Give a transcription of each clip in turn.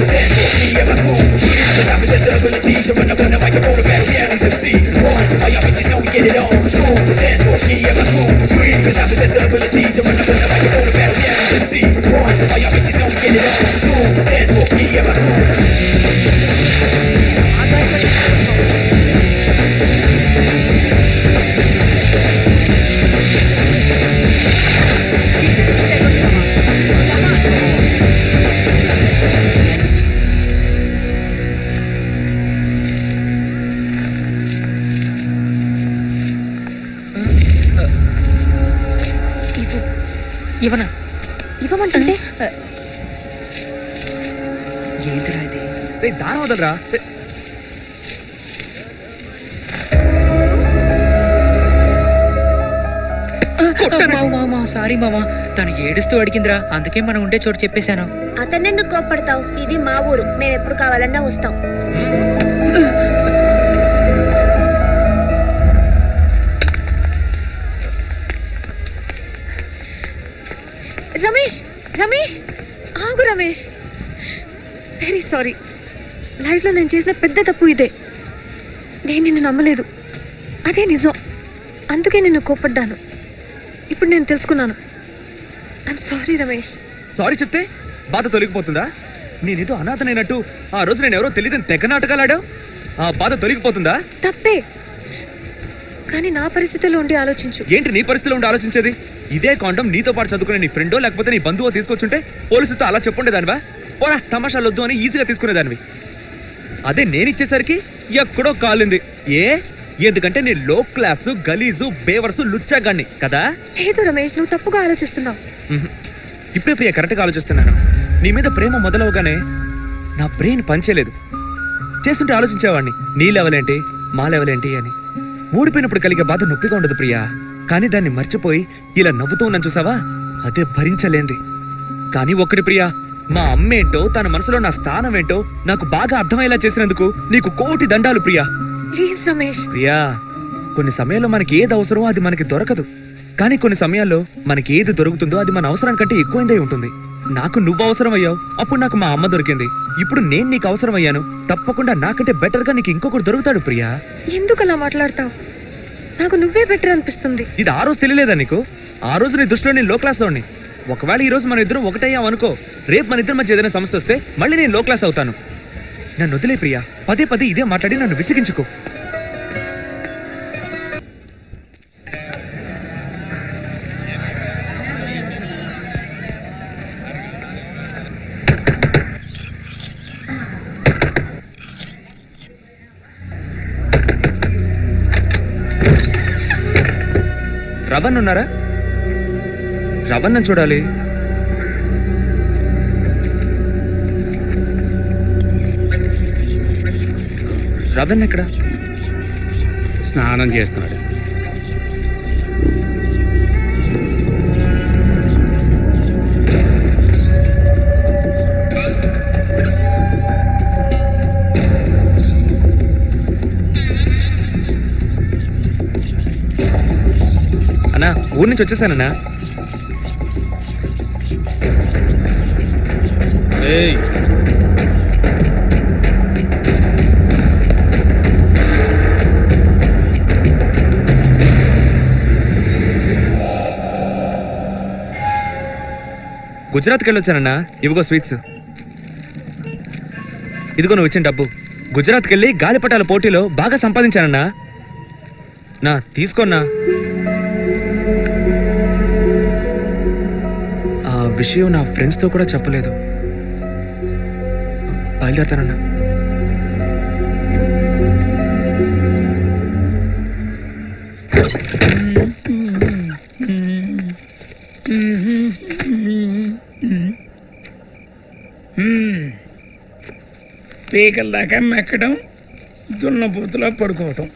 Stand for me and my crew. Cause I possess the ability to run up on the microphone and battle reality's MC. One, all y'all bitches know we get it on. Two, stand for me and my crew. Three, cause I possess the ability to run up on the microphone and battle reality's MC. One, all y'all bitches know we get it on. Two, stand for me and my crew. ఇవ్వనా ఇవ్వమంటే ఏంటిరా ఇది? రే దానం వదలరా. Sorry మామా, తను ఏడుస్తూ అడిగిందిరా, అందుకే మనం ఉండే చోటు చెప్పేశాను. అతన్నెందుకు కోప్పడతావు? ఇది మా ఊరు, మేము ఎప్పుడు కావాలన్నా వస్తాం. రమేష్ రమేష్ ఆగు రమేష్, వెరీ సారీ. లైఫ్లో నేను చేసిన పెద్ద తప్పు ఇదే. నేను నిన్ను నమ్మలేదు, అదే నిజం. అందుకే నిన్ను కోప్పడ్డాను. ఇప్పుడు నేను తెలుసుకున్నాను. I'm sorry Ramesh. సారీ చెప్తే బాధ తొలగిపోతుందా? నేనేదో అనాథనైనట్టు ఆ రోజు నేను ఎవరో తెలియదని తెగ నాటకాలు ఆడావు. ఆ బాధ తొలగిపోతుందా? తప్పే, కానీ నా పరిస్థితిలో ఉండి ఆలోచించు. ఏంటి నీ పరిస్థితిలో ఉండి ఆలోచించేది? ఇదే కాండం నీతో పాటు చదువుకునే నీ ఫ్రెండో లేకపోతే నీ బంధువో తీసుకొచ్చుంటే పోలీసులతో అలా చెప్పుండేదానివా? పోరా తమాషాలు వద్దు అని ఈజీగా తీసుకునేదానివి. అదే నేను ఇచ్చేసరికి ఎక్కడో కాలింది. ఎందుకంటే నీ లో క్లాసు, గలీజు, బేవర్సు, లుచ్చాగాన్ని కదా? లేదు రమేష్, నువ్వు తప్పుగా ఆలోచిస్తున్నావు. ఇప్పుడే ప్రియ కరెక్ట్గా ఆలోచిస్తున్నాను. నీ మీద ప్రేమ మొదలవగానే నా బ్రెయిన్ పనిచేయలేదు. చేస్తుంటే ఆలోచించేవాడిని, నీ లెవెల్ ఏంటి, మా లెవెల్ ఏంటి అని. ఓడిపోయినప్పుడు కలిగే బాధ నొప్పిగా ఉండదు ప్రియా, కానీ దాన్ని మర్చిపోయి ఇలా నవ్వుతూ ఉన్నాను చూసావా, అదే భరించలేంది. కానీ ఒక్కటి ప్రియా, మా అమ్మేంటో తన మనసులో నా స్థానం ఏంటో నాకు బాగా అర్థమయ్యేలా చేసినందుకు నీకు కోటి దండాలు ప్రియా. ప్లీజ్ రమేష్. ప్రియా, కొన్ని సమయాల్లో మనకి ఏది అవసరమో అది మనకి దొరకదు, కానీ కొన్ని సమయాల్లో మనకి ఏది దొరుకుతుందో అది మన అవసరానికంటే ఎక్కువైందే ఉంటుంది. నాకు నువ్వు అవసరం అయ్యావు, అప్పుడు నాకు మా అమ్మ దొరికింది. ఇప్పుడు నేను నీకు అవసరం అయ్యాను, తప్పకుండా నాకంటే బెటర్ గా నీకు ఇంకొకరు దొరుకుతాడు ప్రియా. ఎందుకు అలా మాట్లాడతావు? నాకు నువ్వే బెటర్ అనిపిస్తుంది. ఇది ఆ రోజు తెలియలేదా నీకు? ఆ రోజు నీ దృష్టిలో నేను లో క్లాస్ లోని. ఒకవేళ ఈ రోజు మన ఇద్దరం ఒకటయ్యాం అనుకో, రేపు మన ఇద్దరి మధ్య ఏదైనా సమస్య వస్తే మళ్ళీ నేను లో క్లాస్ అవుతాను. నన్ను వదిలే ప్రియా, పదే పదే ఇదే మాట్లాడి నన్ను విసిగించుకో. రవణ్ ఉన్నారా? రవణ్ చూడాలి. రవణ్ ఎక్కడ? స్నానం చేస్తున్నాడు. అన్నా, ఊరి నుంచి వచ్చేసానన్నా. గుజరాత్కి వెళ్ళొచ్చానన్నా. ఇవిగో స్వీట్స్. ఇదిగో నువ్వు ఇచ్చిన డబ్బు. గుజరాత్కి వెళ్ళి గాలిపటాల పోటీలో బాగా సంపాదించానన్నా. నా తీసుకోన్నా. ఆ విషయం నా ఫ్రెండ్స్తో కూడా చెప్పలేదు. బయలుదేరుతానన్నా. పీకల దాకా మెక్కడం, దున్నపోతులా పడుకోవటం.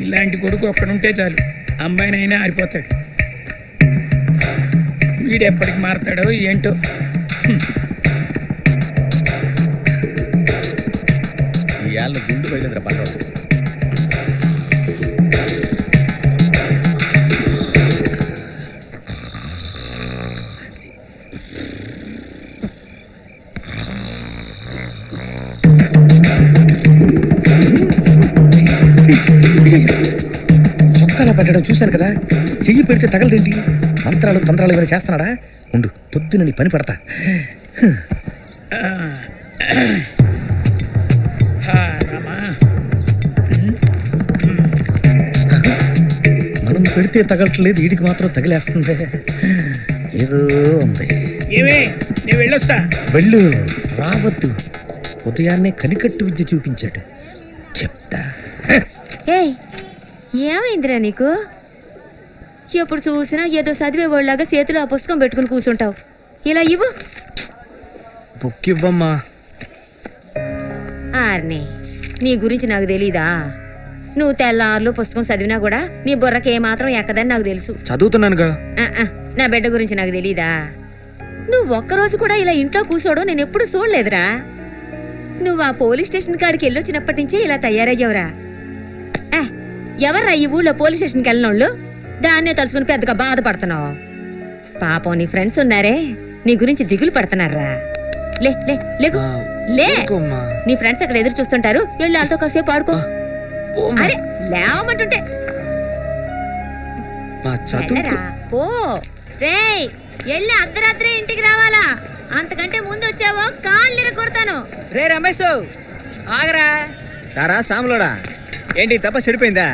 ఇలాంటి కొడుకు ఒక్కడుంటే చాలు, అమ్మాయినైనా ఆరిపోతాడు. వీడు ఎప్పటికి మారతాడో ఏంటో. ఇవాళ గుండు బయలుదేరా పడ్డాడు. పెట్టడం చూశాను కదా, చెయ్యి పెడితే తగలదేంటి? మంత్రాలు తంత్రాలు ఏమైనా చేస్తున్నాడా? ఉండు, పొద్దున నీ పని పడతా. రామా, మనం పెడితే తగలట్లేదు, వీడికి మాత్రం తగిలేస్తుంది. ఏదో ఉంది. ఏమే నేను వెళ్ళొస్తా. వెళ్ళు, రావద్దు. ఉదయాన్నే కనికట్టు విద్య చూపించాడు, చెప్తా. ఏయ్, ఏమైందిరా నీకు? ఎప్పుడు చూసినా ఏదో చదివేవాళ్ళలాగా చేతిలో ఆ పుస్తకం పెట్టుకుని కూర్చుంటావు. ఇలా ఇవ్వు. బుక్ ఇవ్వమ్మా. ఆర్నే, నీ గురించి నాకు తెలీదా? నువ్వు తెల్లార్లు పుస్తకం చదివినా కూడా నీ బుర్రకి ఏమాత్రం ఎక్కదని నాకు తెలుసు. చదువుతున్నానుగా. నా బిడ్డ గురించి నాకు తెలీదా? నువ్వు ఒక్కరోజు కూడా ఇలా ఇంట్లో కూర్చోవడం నేను ఎప్పుడు చూడలేదురా. నువ్వు ఆ పోలీస్ స్టేషన్ కాడికి వెళ్ళొచ్చినప్పటి నుంచే ఇలా తయారయ్యావురా. ఎవర్రా ఈ ఊళ్ళో పోలీస్ స్టేషన్కి వెళ్ళినోళ్ళు? దాన్నే తలుచుకుని పెద్దగా బాధపడుతున్నావు. పాపం నీ ఫ్రెండ్స్ ఉన్నారే, నీ గురించి దిగులు పడుతున్నారా. లే లే లేకు, లే. ఊరుకోమ్మా. నీ ఫ్రెండ్స్ అక్కడ ఎదురు చూస్తుంటారు, వెళ్ళి వాళ్ళతో కాసేపు ఆడుకో. పోమ్మా. అరే లేవమంటుంటే మా చదువు వెళ్ళరా, పో. రేయ్, వెళ్ళి అర్ధరాత్రి ఇంటికి రావాలా? అంతకంటే ముందు వచ్చావో కాళ్ళు కొడతాను. రే రమేష్, ఆగరా. రారా సాములోడా, ఏంటి తప్ప చెడిపోయిందా?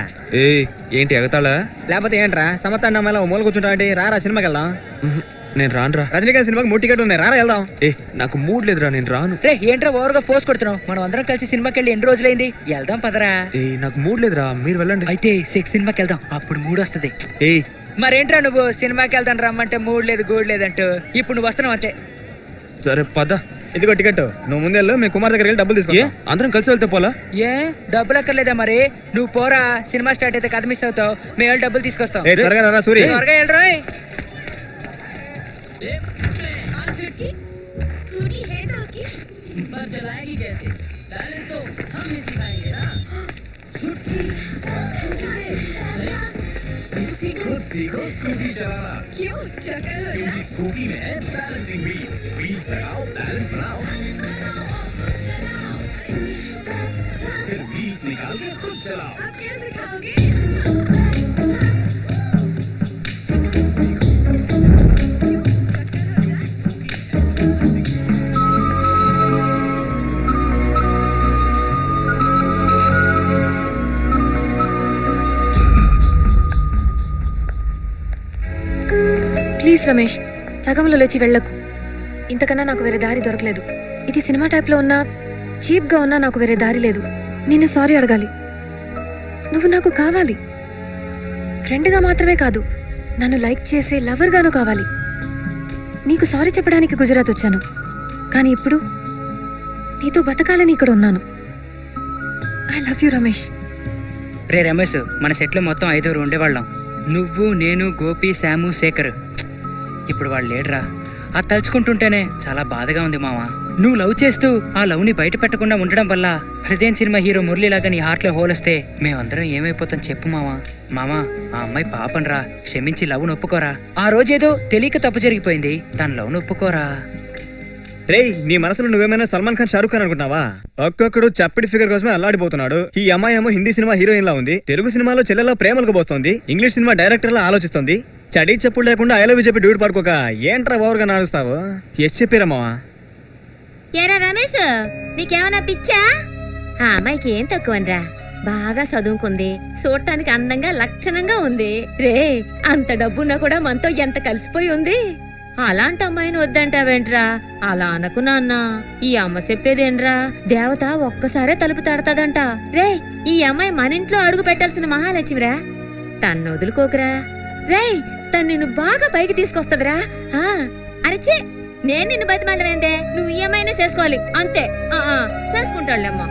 ఏంటి ఎగతాళా? లేకపోతే ఏంట్రా సమతాన్ని అమ్మాయిలా ఓ మూల కూర్చుంటావంటి? రారా సినిమాకి వెళ్దాం. నేను రానురా. రజనీకాంత్ సినిమాకి 3 టికెట్లు ఉన్నాయి, రారా వెళ్దాం. నాకు మూడ్ లేదురా, నేను రాను. రే ఏంట్రా ఓవర్గా ఫోర్స్ కొడుతున్నావు? మనం అందరం కలిసి సినిమాకి వెళ్ళి ఎన్ని రోజులైంది? వెళ్దాం పదరా. నాకు మూడ్ లేదురా, మీరు వెళ్ళండి. అయితే సెక్స్ సినిమాకి వెళ్దాం, అప్పుడు మూడ్ వస్తుంది. మరేంట్రా నువ్వు సినిమాకి వెళ్తాను రమ్మంటే మూడ్ లేదు గూడ్ లేదంటూ ఇప్పుడు నువ్వు వస్తున్నావు అంతే. సరే పద. ఇదిగో టికెట్, నువ్వు ముందెళ్ళు, మీ కుమార్ దగ్గర వెళ్ళి డబ్బులు తీసుకో. అందరం కలిసి వెళ్తే పోలా? ఏ డబ్బులు అక్కర్లేదా? మరి నువ్వు పోరా, సినిమా స్టార్ట్ అయితే కథ మిస్ అవుతావు, మేము వెళ్ళి డబ్బులు తీసుకొస్తాం. త్వరగా రారా సూరి. త్వరగా వెళ్ళరా. ప్లీజ్ రమేష్, సగంలో లేచి వెళ్ళకు. ఇంతకన్నా నాకు వేరే దారి దొరకలేదు. ఇది సినిమా టైప్లో ఉన్నా, చీప్గా ఉన్నా నాకు వేరే దారి లేదు. నిన్ను సారీ అడగాలి. నువ్వు నాకు కావాలి. ఫ్రెండ్గా మాత్రమే కాదు, నన్ను లైక్ చేసే లవర్గాను కావాలి. నీకు సారీ చెప్పడానికి గుజరాత్ వచ్చాను, కానీ ఇప్పుడు నీతో బతకాలని ఇక్కడ ఉన్నాను. I love you Ramesh. రే రమేష్, మన సెట్లో మొత్తం 5 ఉండేవాళ్ళం. నువ్వు, నేను, గోపి, శాము, శేఖర్. ఇప్పుడు వాళ్ళు లేడరా. అది తలుచుకుంటుంటేనే చాలా బాధగా ఉంది మామ. నువ్వు లవ్ చేస్తూ ఆ లవ్ని బయట పెట్టకుండా ఉండడం వల్ల హృదయం సినిమా హీరో మురళిలాగా నీ హార్ట్లో హోలొస్తే మేమందరం ఏమైపోతాం చెప్పు మామ. మామ, ఆ అమ్మాయి పాపంరా, క్షమించి లవ్ నొప్పుకోరా. ఆ రోజేదో తెలియక తప్పు జరిగిపోయింది, తన లవ్ నొప్పుకోరా. రేయ్, నీ మనసులో నువ్వేమైనా సల్మాన్ ఖాన్, షారూక్ ఖాన్ అనుకుంటున్నావా? ఒక్కొక్కడు చప్పటి ఫిగర్ కోసమే అల్లాడిపోతున్నాడు. ఈ అమ్మాయి ఏమో హిందీ సినిమా హీరోయిన్ లా ఉంది, తెలుగు సినిమాలో చెల్లెలా ప్రేమలకు పోస్తోంది, ఇంగ్లీష్ సినిమా డైరెక్టర్ లా ఆలోచిస్తుంది. చడి చెప్పుడు లేకుండా ఐ లవ్ యూ చెప్పి డ్యూట్ పడుకోక ఏంట్రా ఓవర్గా నడుస్తావు? ఎస్ చెప్పారమ్మా. ఏరా రమేష్, నీకేమన్నా పిచ్చా? ఆ అమ్మాయికి ఏం తక్కువనరా, బాగా చదువుకుంది, చూడటానికి అందంగా లక్షణంగా ఉంది. రే, అంత డబ్బున్నా కూడా మనతో ఎంత కలిసిపోయి ఉంది. అలాంటి అమ్మాయిని వద్దంటావేంట్రా? అలా అనకు నాన్న. ఈ అమ్మ చెప్పేదేంట్రా, దేవత ఒక్కసారే తలుపు తడతాదంట. రే, ఈ అమ్మాయి మన ఇంట్లో అడుగు పెట్టాల్సిన మహాలక్ష్మిరా, తన్ను వదులుకోకరా. రే, తను నిన్ను బాగా పైకి తీసుకొస్తదిరా. అరచే, నేను నిన్ను బతిమాడవేంటే, నువ్వు ఈ అమ్మాయినే చేసుకోవాలి అంతే. చేసుకుంటాడులేమ్మా.